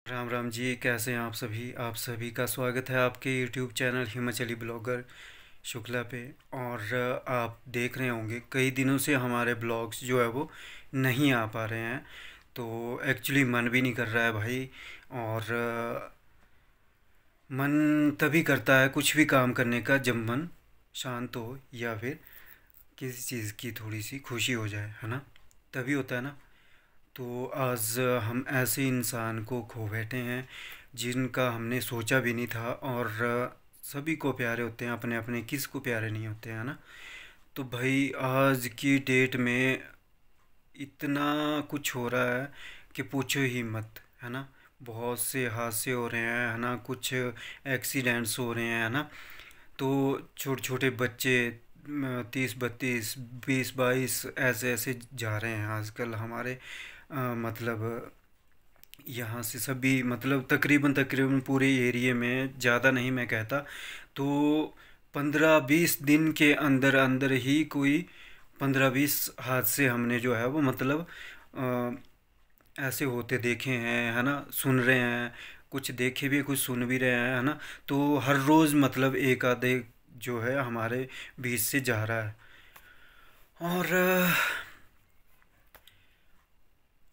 राम राम जी, कैसे हैं आप सभी का स्वागत है आपके YouTube channel Himachali blogger Shukla पे। और आप देख रहे होंगे कई दिनों से हमारे ब्लॉग्स जो है वो नहीं आ पा रहे हैं। तो एक्चुअली मन भी नहीं कर रहा है भाई। और मन तभी करता है कुछ भी काम करने का जब मन शांत हो या फिर किसी चीज़ की थोड़ी सी खुशी हो जाए, है ना। तभी होता है ना। तो आज हम ऐसे इंसान को खो बैठे हैं जिनका हमने सोचा भी नहीं था। और सभी को प्यारे होते हैं अपने अपने, किस को प्यारे नहीं होते हैं, ना। तो भाई आज की डेट में इतना कुछ हो रहा है कि पूछो ही मत, है ना। बहुत से हादसे हो रहे हैं, है ना। कुछ एक्सीडेंट्स हो रहे हैं, है ना। तो छोटे छोटे बच्चे 30 32 20 22 ऐसे ऐसे जा रहे हैं आजकल हमारे मतलब यहाँ से सभी, मतलब तकरीबन तकरीबन पूरे एरिए में, ज़्यादा नहीं मैं कहता तो 15 20 दिन के अंदर अंदर ही कोई 15 20 हादसे हमने जो है वो मतलब ऐसे होते देखे हैं, है ना। सुन रहे हैं, कुछ देखे भी कुछ सुन भी रहे हैं, है ना। तो हर रोज़ मतलब एक आधे जो है हमारे बीच से जा रहा है। और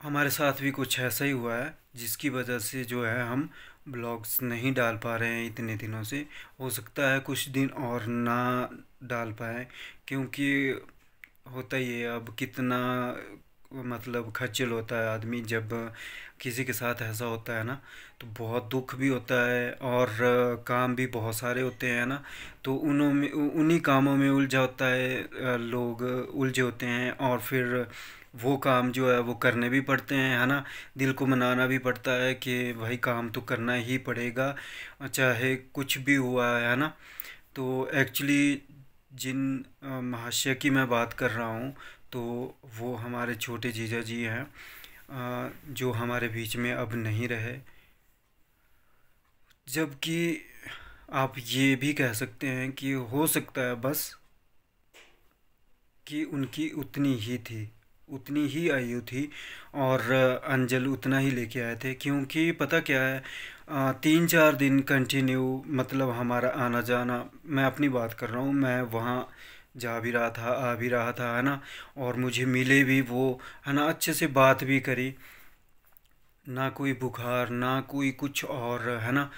हमारे साथ भी कुछ ऐसा ही हुआ है जिसकी वजह से जो है हम ब्लॉग्स नहीं डाल पा रहे हैं इतने दिनों से। हो सकता है कुछ दिन और ना डाल पाए, क्योंकि होता ही है अब कितना मतलब खज्जल होता है आदमी जब किसी के साथ ऐसा होता है ना। तो बहुत दुख भी होता है और काम भी बहुत सारे होते हैं ना। तो उन्हीं कामों में उलझा होता है, लोग उलझे होते हैं और फिर वो काम जो है वो करने भी पड़ते हैं, है ना। दिल को मनाना भी पड़ता है कि भाई काम तो करना ही पड़ेगा चाहे कुछ भी हुआ है ना। तो एक्चुअली जिन महाशय की मैं बात कर रहा हूँ तो वो हमारे छोटे जीजा जी हैं, जो हमारे बीच में अब नहीं रहे। जबकि आप ये भी कह सकते हैं कि हो सकता है बस कि उनकी उतनी ही थी, उतनी ही आयु थी और अंजल उतना ही लेके आए थे। क्योंकि पता क्या है, 3 4 दिन कंटिन्यू मतलब हमारा आना जाना, मैं अपनी बात कर रहा हूँ, मैं वहाँ जा भी रहा था आ भी रहा था, है ना। और मुझे मिले भी वो, है ना, अच्छे से बात भी करी, ना कोई बुखार ना कोई कुछ और, है ना।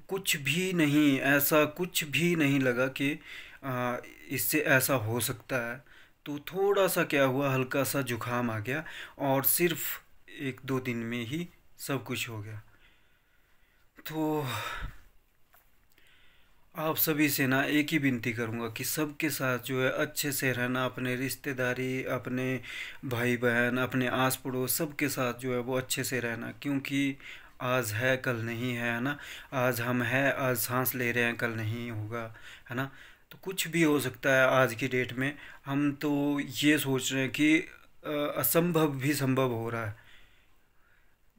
कुछ भी नहीं, ऐसा कुछ भी नहीं लगा कि आ, इससे ऐसा हो सकता है। तो थोड़ा सा क्या हुआ, हल्का सा जुकाम आ गया और सिर्फ 1 2 दिन में ही सब कुछ हो गया। तो आप सभी से ना एक ही विनती करूँगा कि सबके साथ जो है अच्छे से रहना, अपने रिश्तेदारी, अपने भाई बहन, अपने आस पड़ोस सबके साथ जो है वो अच्छे से रहना। क्योंकि आज है कल नहीं है, है ना। आज हम हैं, आज सांस ले रहे हैं, कल नहीं होगा, है ना। तो कुछ भी हो सकता है आज की डेट में। हम तो ये सोच रहे हैं कि असंभव भी संभव हो रहा है।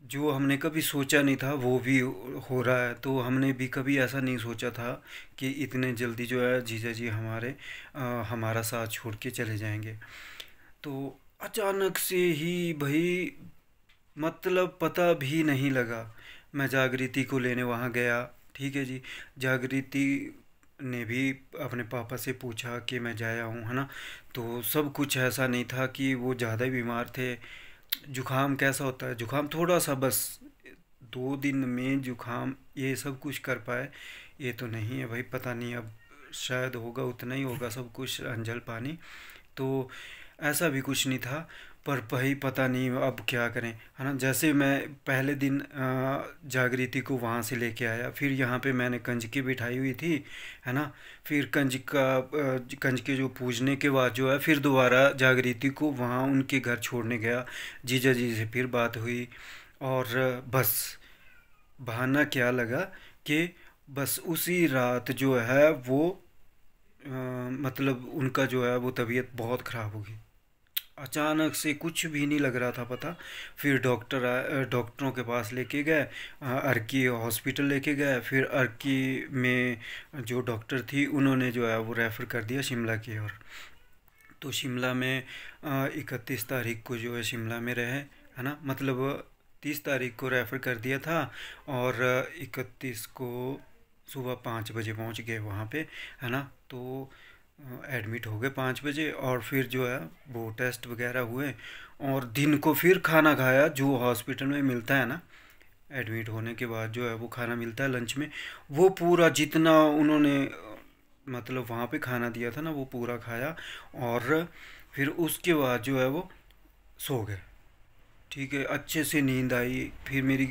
जो हमने कभी सोचा नहीं था वो भी हो रहा है। तो हमने भी कभी ऐसा नहीं सोचा था कि इतने जल्दी जो है जीजा जी हमारे हमारा साथ छोड़ के चले जाएंगे। तो अचानक से ही भाई, मतलब पता भी नहीं लगा। मैं जागृति को लेने वहाँ गया, ठीक है जी। जागृति ने भी अपने पापा से पूछा कि मैं जाया हूँ, है ना। तो सब कुछ ऐसा नहीं था कि वो ज़्यादा ही बीमार थे। जुकाम कैसा होता है, जुकाम थोड़ा सा बस 2 दिन में जुकाम ये सब कुछ कर पाए, ये तो नहीं है भाई। पता नहीं अब शायद होगा, उतना ही होगा सब कुछ अंजल पानी। तो ऐसा भी कुछ नहीं था। पर भाई पता नहीं अब क्या करें, है ना। जैसे मैं पहले दिन जागृति को वहाँ से लेके आया, फिर यहाँ पे मैंने कंजकी बिठाई हुई थी, है ना। फिर कंजके जो पूजने के बाद जो है फिर दोबारा जागृति को वहाँ उनके घर छोड़ने गया। जीजा जी से फिर बात हुई और बस बहाना क्या लगा कि बस उसी रात जो है वो मतलब उनका जो है वो तबीयत बहुत ख़राब हो गई। अचानक से कुछ भी नहीं लग रहा था पता। फिर डॉक्टरों के पास लेके गए, अर्की हॉस्पिटल लेके गए। फिर अर्की में जो डॉक्टर थी उन्होंने जो है वो रेफ़र कर दिया शिमला की ओर। तो शिमला में 31 तारीख को जो है शिमला में रहे, है ना। मतलब 30 तारीख को रेफ़र कर दिया था और 31 को सुबह 5 बजे पहुंच गए वहाँ पे, है ना। तो एडमिट हो गए 5 बजे, और फिर जो है वो टेस्ट वगैरह हुए, और दिन को फिर खाना खाया जो हॉस्पिटल में मिलता है ना। एडमिट होने के बाद जो है वो खाना मिलता है लंच में, वो पूरा जितना उन्होंने मतलब वहाँ पे खाना दिया था ना वो पूरा खाया, और फिर उसके बाद जो है वो सो गए। ठीक है, अच्छे से नींद आई। फिर मेरी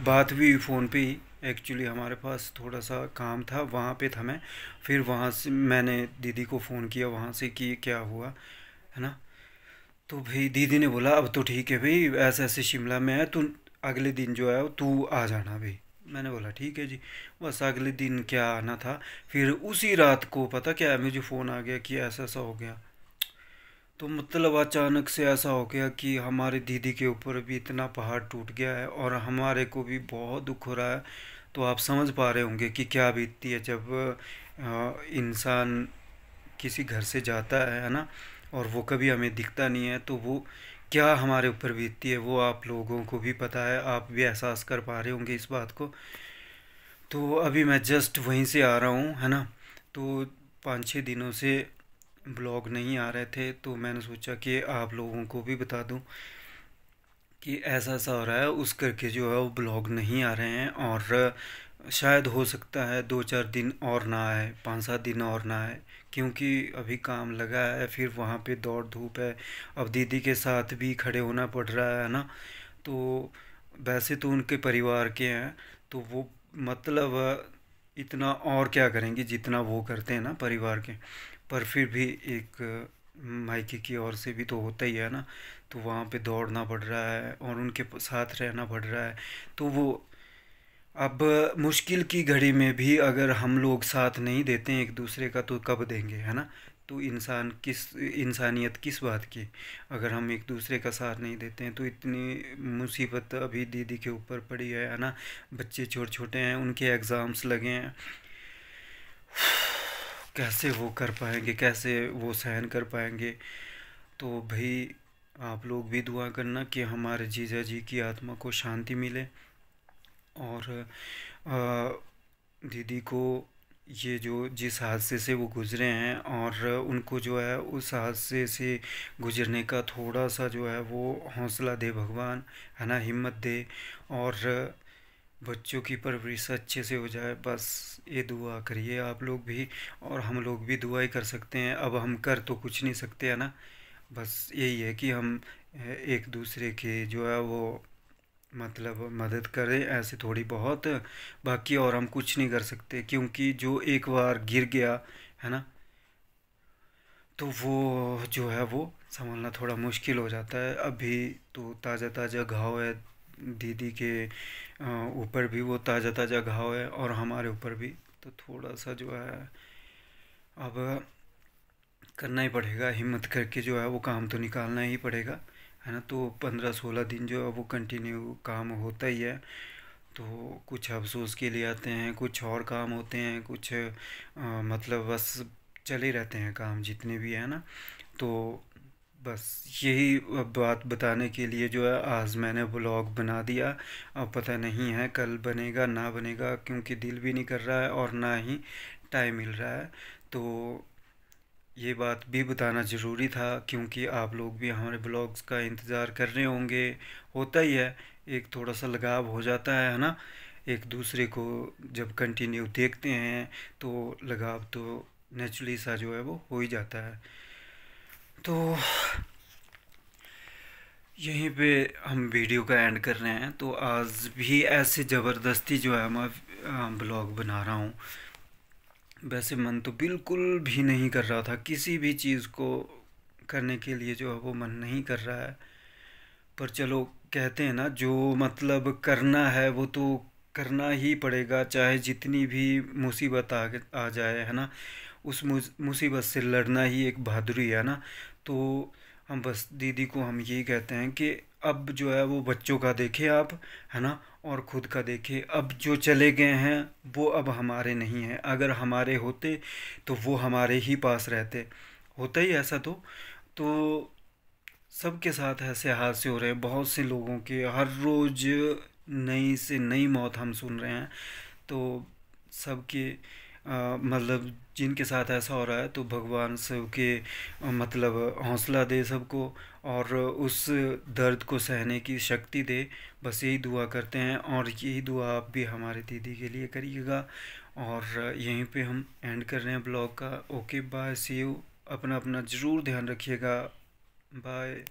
बात भी हुई फ़ोन पे ही, एक्चुअली हमारे पास थोड़ा सा काम था वहाँ पे था मैं। फिर वहाँ से मैंने दीदी को फ़ोन किया वहाँ से कि क्या हुआ, है ना। तो भाई दीदी ने बोला अब तो ठीक है भाई, ऐसे ऐसे शिमला में है, तू अगले दिन जो है तू आ जाना भाई। मैंने बोला ठीक है जी। बस अगले दिन क्या आना था, फिर उसी रात को पता क्या है मुझे फ़ोन आ गया कि ऐसा ऐसा हो गया। तो मतलब अचानक से ऐसा हो गया कि हमारे दीदी के ऊपर भी इतना पहाड़ टूट गया है और हमारे को भी बहुत दुख हो रहा है। तो आप समझ पा रहे होंगे कि क्या बीतती है जब इंसान किसी घर से जाता है ना, और वो कभी हमें दिखता नहीं है, तो वो क्या हमारे ऊपर बीतती है वो आप लोगों को भी पता है, आप भी एहसास कर पा रहे होंगे इस बात को। तो अभी मैं जस्ट वहीं से आ रहा हूँ, है ना। तो 5-6 दिनों से ब्लॉग नहीं आ रहे थे, तो मैंने सोचा कि आप लोगों को भी बता दूं कि ऐसा ऐसा हो रहा है, उस करके जो है वो ब्लॉग नहीं आ रहे हैं। और शायद हो सकता है 2-4 दिन और ना आए, 5-7 दिन और ना आए, क्योंकि अभी काम लगा है, फिर वहाँ पे दौड़ धूप है। अब दीदी के साथ भी खड़े होना पड़ रहा है ना। तो वैसे तो उनके परिवार के हैं, तो वो मतलब इतना और क्या करेंगे जितना वो करते हैं ना परिवार के। पर फिर भी एक मायके की ओर से भी तो होता ही है ना। तो वहाँ पे दौड़ना पड़ रहा है और उनके साथ रहना पड़ रहा है। तो वो अब मुश्किल की घड़ी में भी अगर हम लोग साथ नहीं देते हैं एक दूसरे का तो कब देंगे, है ना। तो इंसानियत किस बात की, अगर हम एक दूसरे का साथ नहीं देते हैं। तो इतनी मुसीबत अभी दीदी के ऊपर पड़ी है ना। बच्चे छोटे छोटे हैं, उनके एग्ज़ाम्स लगे हैं, कैसे वो कर पाएंगे, कैसे वो सहन कर पाएंगे। तो भाई आप लोग भी दुआ करना कि हमारे जीजा जी की आत्मा को शांति मिले, और दीदी को ये जो जिस हादसे से वो गुज़रे हैं, और उनको जो है उस हादसे से गुज़रने का थोड़ा सा जो है वो हौसला दे भगवान, है ना, हिम्मत दे। और बच्चों की परवरिश अच्छे से हो जाए, बस ये दुआ करिए आप लोग भी। और हम लोग भी दुआ ही कर सकते हैं, अब हम कर तो कुछ नहीं सकते, है ना। बस यही है कि हम एक दूसरे के जो है वो मतलब मदद करें ऐसे थोड़ी बहुत। बाकी और हम कुछ नहीं कर सकते, क्योंकि जो एक बार गिर गया, है ना, तो वो जो है वो संभलना थोड़ा मुश्किल हो जाता है। अभी तो ताज़ा ताज़ा घाव है, दीदी के ऊपर भी वो ताज़ा ताज़ा घाव है, और हमारे ऊपर भी। तो थोड़ा सा जो है अब करना ही पड़ेगा, हिम्मत करके जो है वो काम तो निकालना ही पड़ेगा, है ना। तो 15-16 दिन जो है वो कंटिन्यू काम होता ही है। तो कुछ अफसोस के लिए आते हैं, कुछ और काम होते हैं, कुछ मतलब बस चले रहते हैं काम जितने भी है ना। तो बस यही बात बताने के लिए जो है आज मैंने ब्लॉग बना दिया। अब पता नहीं है कल बनेगा ना बनेगा, क्योंकि दिल भी नहीं कर रहा है और ना ही टाइम मिल रहा है। तो ये बात भी बताना ज़रूरी था, क्योंकि आप लोग भी हमारे ब्लॉग्स का इंतज़ार कर रहे होंगे। होता ही है, एक थोड़ा सा लगाव हो जाता है ना। एक दूसरे को जब कंटिन्यू देखते हैं तो लगाव तो नेचुरली सा जो है वो हो ही जाता है। तो यहीं पे हम वीडियो का एंड कर रहे हैं। तो आज भी ऐसे ज़बरदस्ती जो है मैं ब्लॉग बना रहा हूँ। वैसे मन तो बिल्कुल भी नहीं कर रहा था, किसी भी चीज़ को करने के लिए जो है वो मन नहीं कर रहा है। पर चलो, कहते हैं ना जो मतलब करना है वो तो करना ही पड़ेगा, चाहे जितनी भी मुसीबत आ जाए, है ना। उस मुसीबत से लड़ना ही एक बहादुरी है ना। तो हम बस दीदी को हम यही कहते हैं कि अब जो है वो बच्चों का देखें आप, है ना, और खुद का देखें। अब जो चले गए हैं वो अब हमारे नहीं हैं, अगर हमारे होते तो वो हमारे ही पास रहते। होता ही ऐसा तो सबके साथ ऐसे हादसे हो रहे हैं, बहुत से लोगों के हर रोज़ नई से नई मौत हम सुन रहे हैं। तो सबके मतलब जिनके साथ ऐसा हो रहा है तो भगवान सबके मतलब हौसला दे सबको, और उस दर्द को सहने की शक्ति दे। बस यही दुआ करते हैं, और यही दुआ आप भी हमारे दीदी के लिए करिएगा। और यहीं पे हम एंड कर रहे हैं ब्लॉग का। Okay bye, see you. अपना अपना ज़रूर ध्यान रखिएगा। बाय।